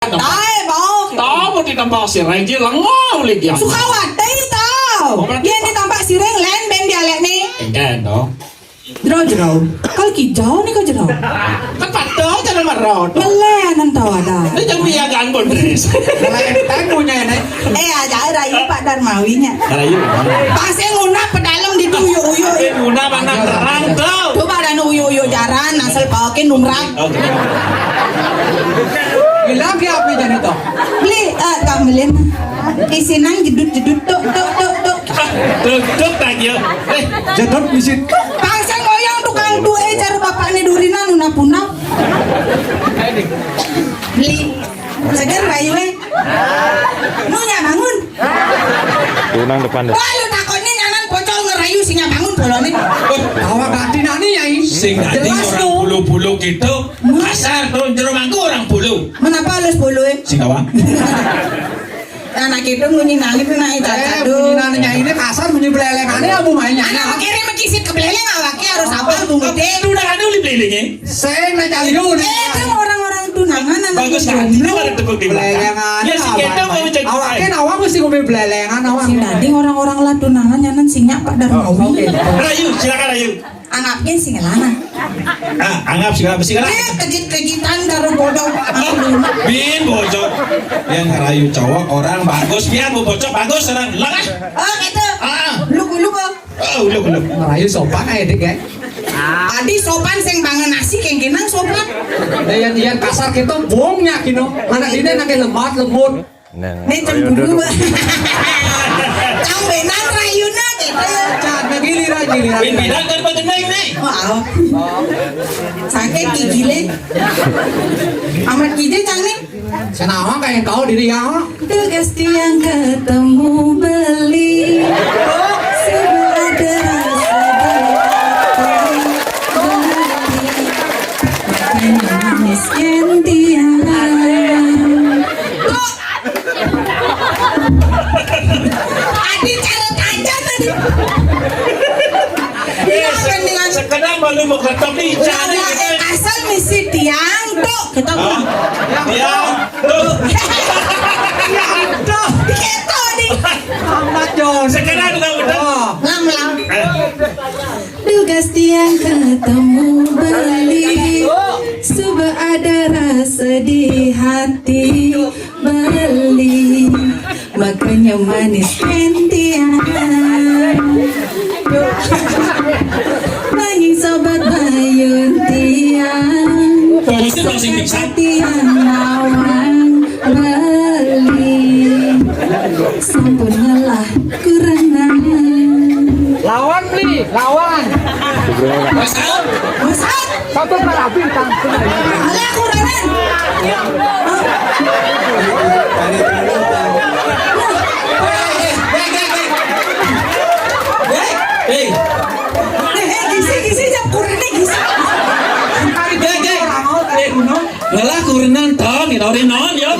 Tay bok. Tahu mo ditampak si Renji lengaw lagi. Sukawatay tau. Yan ditampak sireng len ben dialek nih. Enggak dong. Jero. Kalau kijau nih kau jero. Kan padahal jangan marot. Melenan tau ada. Ini jangan biarkan bondres. Punya ini. Aja rayu Pak Darmawinya. Rayu. Pasnya nguna pedalem di uyu-uyu. Guna mana terang tuh. Coba dan uyu-uyu jaran asal pakai numrak. Oke. Bilang dia apa jadi toh? Beli kamelin. Isinang jedut-jedut tuk. Tutup lagi. Jedot bisit. Pasnya ngoyong tukang duwe jar bapak nih durina nuna punau. Beli. Segar rayu nunya bangun. Tunang depan deh. Wah lu takonnya nyanan pocol ngerayu sinya bangun bolone. Awak ganti nani ya ini. Sing nanti Jelas orang tuh. bulu-bulu gitu. Asal tuh jero mangku orang bulu. Menapa halus bolu Sing awak. Anak itu munyi nangis tuh naik cacat Bunyi nanya ini kasar bunyi belelengannya abu mainnya. anak kiri mekisit kebeleleng awaknya harus apa tunggu deh. Itu udah ada uli belenya. Saya nanya liu nih. Kan orang-orang tunangan anak Bagus kan. Ini ada tepuk di belakang. Belelengan. Ya si Kendo mau cek. Awaknya awak mesti ngomong belelengan awak. sing dading orang-orang lah tunangan nyanan sinyak Pak Darmawi. Rayu, silakan Rayu. Anggapnya sing lana. Anggap silakan. Kejit-kejitan karo bodoh. Bin bocok. Yang Rayu cowok orang bagus. Biar bu bocok bagus orang lengah. Oh gitu. Lu kok. Oh, udah. Rayu sopan aja deh guys. Adi sopan sing bangun nasi kengkenang sopan. Yang kasar kita bohongnya kino. Anak ini nak lembat lembut. Nih cemburu. Kang benan rayuna gitu. Jangan giliran. Bin bilang kan bagenai nih. Wow. Sakit gigile. Amat gide cang nih. Senawang kayak kau diri ya. Tugas tiang ketemu beli. Sebuah manis tiang. Adi carut aja tadi. Iya dengan Sekedar malu mau ketemu di cari. asal misi tiang tuh kita Ya, tuh. kita nih Amat John. Sekedar udah. lam tugas tiang ketemu beli sudah ada rasa di hati beli makanya manis tiang manis sobat bayun tiang Fokusnya langsung pingsan. tiang nawang beli sampun ngalah kurang Lawan beli, lawan. Pasal. Masak Satu parabi tang. ala kuranan Hei, gisi jam kurang gisi lelah kurenan tong, ini non ya.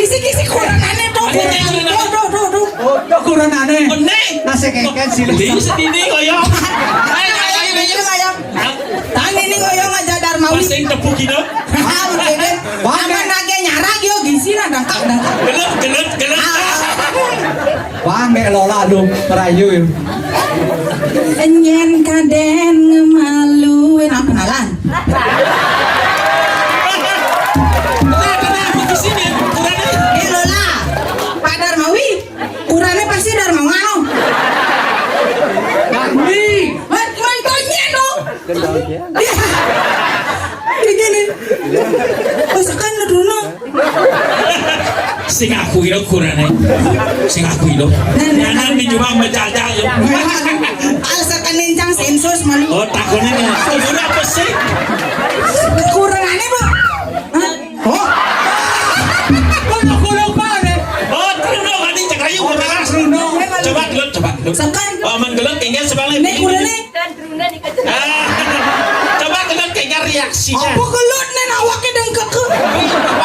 gisi kurangannya tuh tuh Oh, kurang aneh. Bener. Nasi keket sih. Di sini koyong. Tang ini goyong aja Darmawi. Pasing tepuk gitu. Aman nage nyarak yo gisi lah dangkak. Gelet. Wah, nggak lola dong, merayu. Enyen kaden ngemaluin apa kenalan? Kenapa di sini? Kurangnya. Lola, Pak Darmawi, kurangnya pasti Darmawano. Ganti. Mantonya dong. Gini. Pasakan lu dulu. Sing aku itu kurangnya. Sing aku itu. Jangan dicoba menjajah ya. Alsakan lencang sensus malu. Oh takutnya nih. Udah apa sih? Kurangannya bu. Oh. Kurang mana? Oh terus nanti cek ayu kurang. Coba gelut. Sekan. Oh man gelut kayaknya sebalik. Nek kurangnya. Coba gelut kayaknya reaksinya. Apa gelut nih awaknya dan keke.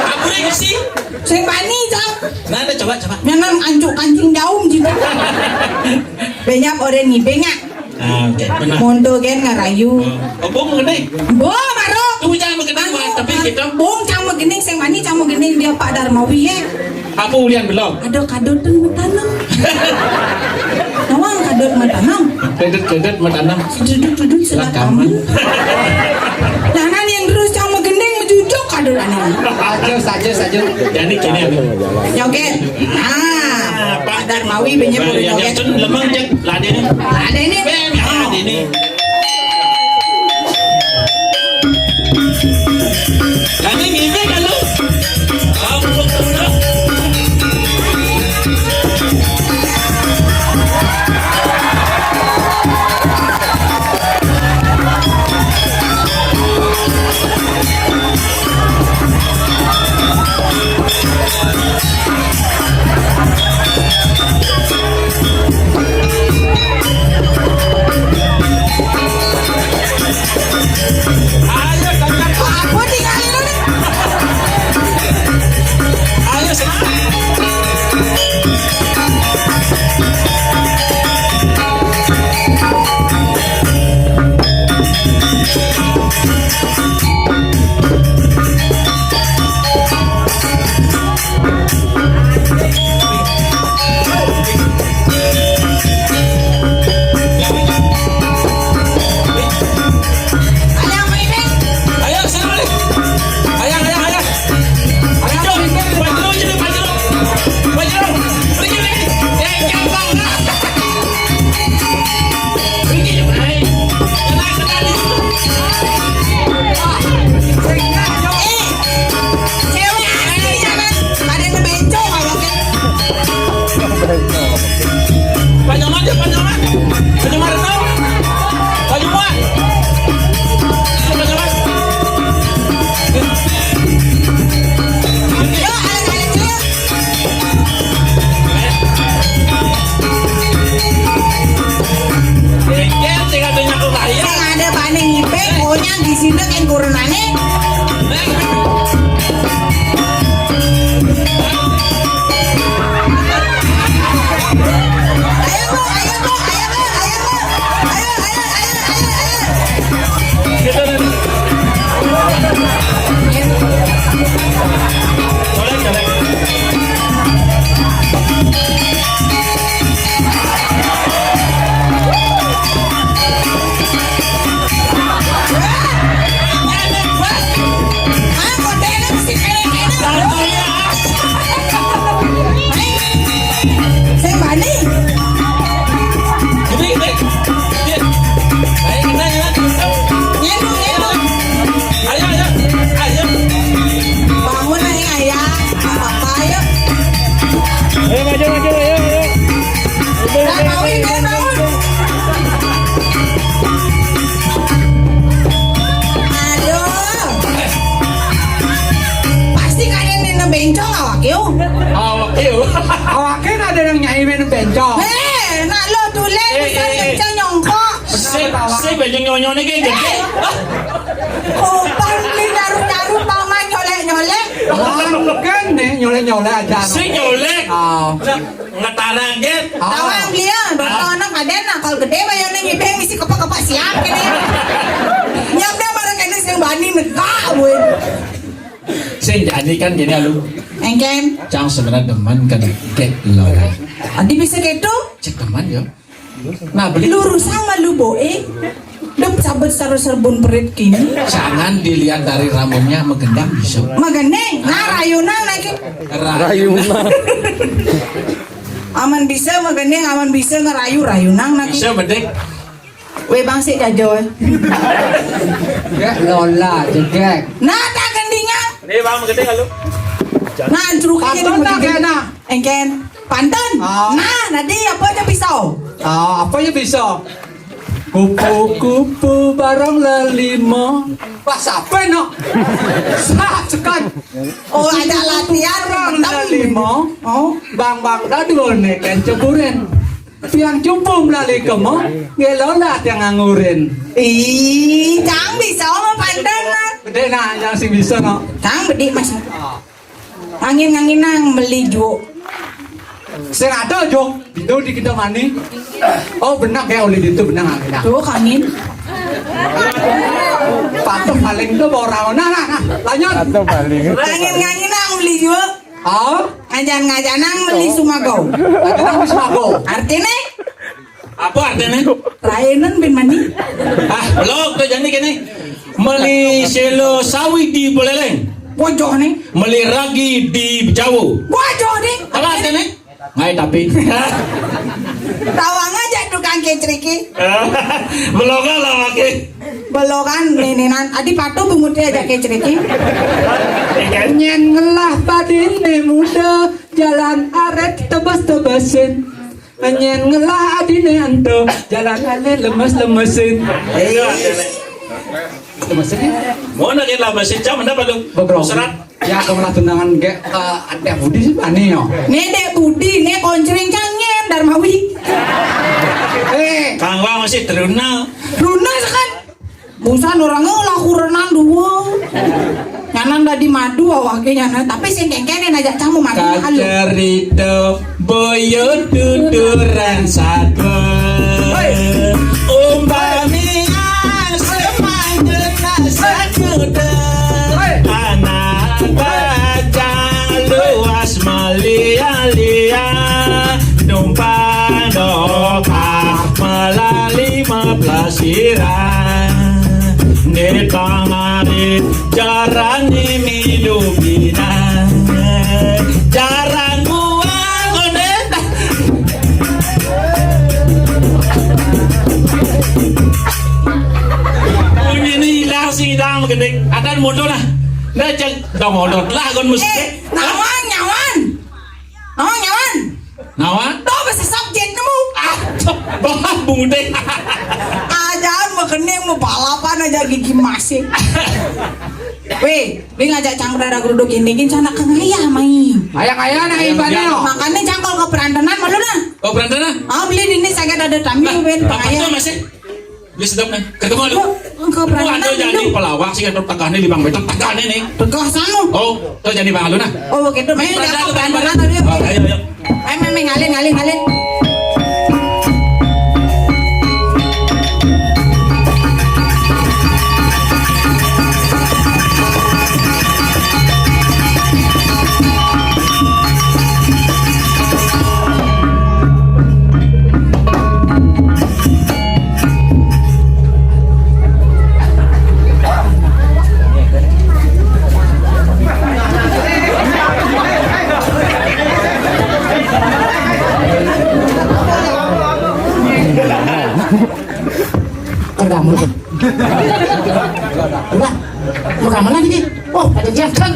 Kamu ini sih. Sing bani jang. Nah, coba. Nyanan ancuk kancing jauh juga. Banyak orang nih banyak. Oke, benar. Mondo gen ngarayu. Obong mengenai. Bo maro. Tunggu jangan mengenai. kita. Bung cang gening sing mani cang gening dia Pak Darmawi ya. Apa ulian belum? Ada kadot dan tanam. Nawang kadot tanam. Kedet metanam. Duduk selakaman. Nah yang terus cang gening mejujuk kadot aneh. Saja. Jadi kini apa? Joget. Nah, Pak Darmawi banyak boleh Yang joget. tu lemang je. Lada ni. Ada ini. Lada ni. Lada ni ni kalau. Apa? Aku tinggalin ini. Ayo senang. Ayang mainin. Ayo senang balik. Ayang. Jom, baju je ni baju. Pergi. Jangan bang. Pergi je bang. Senang ni. Cewek asli jangan. Ada yang bencong awaknya. Baju mana? Baju mana? Baju muat. Baju muat. Yuk, alang-alang cuy. Bengkel tinggal tanya aku raya. Yang ada paning ipe, pokoknya di sini kan kurunane. Ayo bu. Kita ni. Colek. Ah, kodenya mesti kene-kene. Sing bani. Ini. Ayo kita Nyendu. Ayo. Bangun nih ayah. Apa ayo. Ayo maju, ayo. Darmawi bangun. Aduh. Pasti kalian nina bencong awak yuk. Awak eu. Awaknya nggak ada yang nyai minum bencong. Nak lo tulen bisa kencang nyongkok. Saya baju nyonya ni ke gede. Kupang ni nyaru-nyaru paman nyolek-nyolek. Kan nih nyolek aja. Saya nyolek. Ngetarang get. Tawang dia, dokter anak ada nak kalau gede bayarnya ngibeng isi kepak-kepak siap kini. Nyampe barang kini sing bani negak weh. Saya jadi kan gini lu. Engken, Cang sebenarnya teman kan get lo. adi bisa gitu? Cek teman ya. Nah beli Lurusang malu boe. Dep sabet saru serbun perit kini. jangan dilihat dari rambutnya menggendang bisa. Mageneng, nah rayunan lagi. Rayuna. Aman bisa mageneng, aman bisa ngerayu rayunang lagi. Bisa bedek. Weh bang si jajo. Gak lola jegek. Nah tak gendingan. Ini bang gede kalau. Nah antruknya Pantun tak kena. Engken, pantun. Oh. Nah, nadi apa aja pisau? Apa ya bisa? Kupu-kupu barang lelimo. Pas apa no? Sah cekan. Oh, ada latihan Barang bentem. lelimo. Oh, Bang dadul nih kan ceburin. Tiang cumpum lali kemo. Ngelola tiang angurin. ih, cang bisa mah pantun lah. Gede nah yang sih bisa no. Cang bedi mas. Angin nang beli ju. Sing ada jo. Itu di kita mani. Oh benar ya oleh itu benar angin. Tuh angin. Patuh paling tuh orang. Nah, lanjut. Atau paling. Ngangin nang beli juga. Oh, Ngajan nang beli sumago. lagi nang wis mago. Artinya Apa artinya? Rainan ben mani. Belum tuh jadi gini. Meli selo sawi di Buleleng. Bojoh nih. Meli ragi di Jawa. Bojoh nih. Apa artinya? Ngai tapi. Tawang aja tukang kecriki. Belum lah makin. Belokan nenenan. Adi patu bungutnya aja kecriki. Nyen ngelah badine muda, jalan aret tebas-tebasin. Nyen ngelah adine anto, jalan ale lemes-lemesin. Lemesin ya? Mau nak lah mesin jam mana balu? Beberapa. Serat. Ya kamu lah tunangan ke ada Budi sih pani yo. Nedek Budi, nek koncering cangen Darmawi. Kang Wang masih teruna. Luna sekan. Busan orangnya lah kurenan dua. Nyanan dah di madu awaknya nyanan, tapi sing kengkenen aja camu madu halu. Kacerita boyo tuturan sadwa. Umpami semanjat sakuda. Anak baca luas malia-lia. Numpang doka melalui pelasiran. Netangari jaran milubina. Jaran buang konet. Bunyi ni hilang sing dalam gede. Ada modal lah. Nah jeng dah modal lah kon mesti. Nawan. Nawan? Tuh masih subjek nemu. Bah bungde. Ajaan mau kening mau balapan aja gigi masih. Weh, dia ngajak cangkul ada geruduk ini sana ke ngaya mai. Ayah nak ibadah yo. Makanya cangkul ke perantanan malu nah. Oh berantana? Ah beli di ini saya ada tamu ben Apa ngaya. tu masih? Beli sedap nih. Ketemu lu. Ke Ada perantanan jadi dulu. pelawak sih kan tegahnya di bang betul tegahnya nih. Tegah sana. Oh, tu jadi bang lu nah. Oh gitu. Main dia ke perantanan tadi. Ayo. Main ngalin. Udah, mau kemana lagi nih? Oh, ada jalan.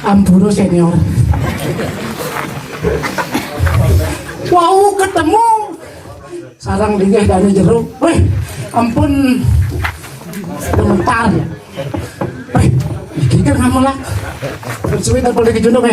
Ampuro senior. Wow ketemu sarang digeh dari jeruk. Weh, ampun sebentar ya. Weh, iki kan ngamelak. Bersuwi tak boleh kejunduk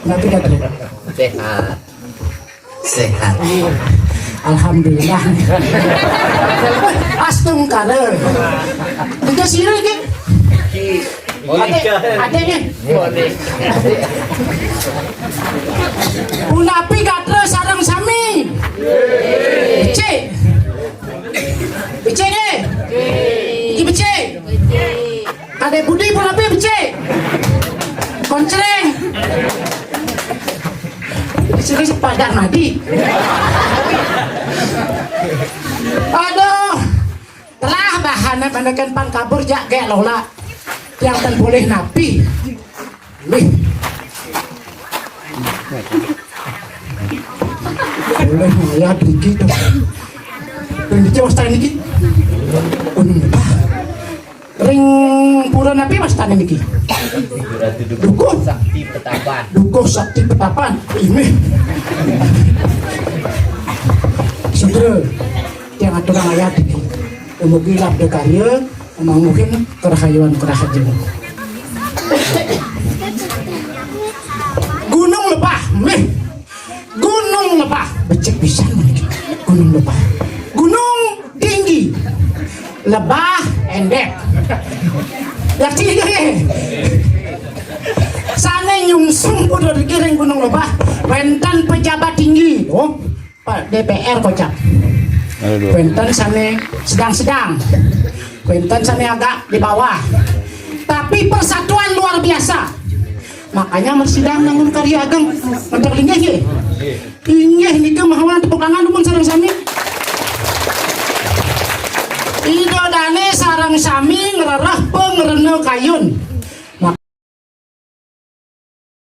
nanti kata dia. Sehat. Sehat. Alhamdulillah. Astung kaler. Tiga sini lagi. Ada nih. Unapi gatra sarang sami. Becek. Becek ke? Iki becek. Ada budi pun api becek. Koncereng. Sini sepadan madi. Aduh. Telah bahannya pandakan pan kabur jak kayak lola. Yang kan boleh napi. Nih. Boleh ya dikit. Dan di Jawa Tengah ini. Unpah. Ring pura napi mas tanya niki. Dukuh sakti petapan. Dukuh sakti petapan. Ini. Saudara, yang aturan ayat ini. Mungkin labda karya, mungkin kerahayuan. Gunung Lebah, Gunung Lebah, becek bisa nih. Gunung Lebah, Gunung Tinggi, Lebah endek. Ya tinggi. Sana nyungsung udah dikirim Gunung Lebah, rentan pejabat tinggi, oh Pak DPR kocak. Kuentan sana sedang-sedang, kuentan sana agak di bawah, tapi persatuan luar biasa. Makanya mersidang nangun karya ageng untuk linggih ye. Inggih nika mahawan tepuk tangan dumun sarang sami. Ido dane sarang sami ngererah pengerene kayun.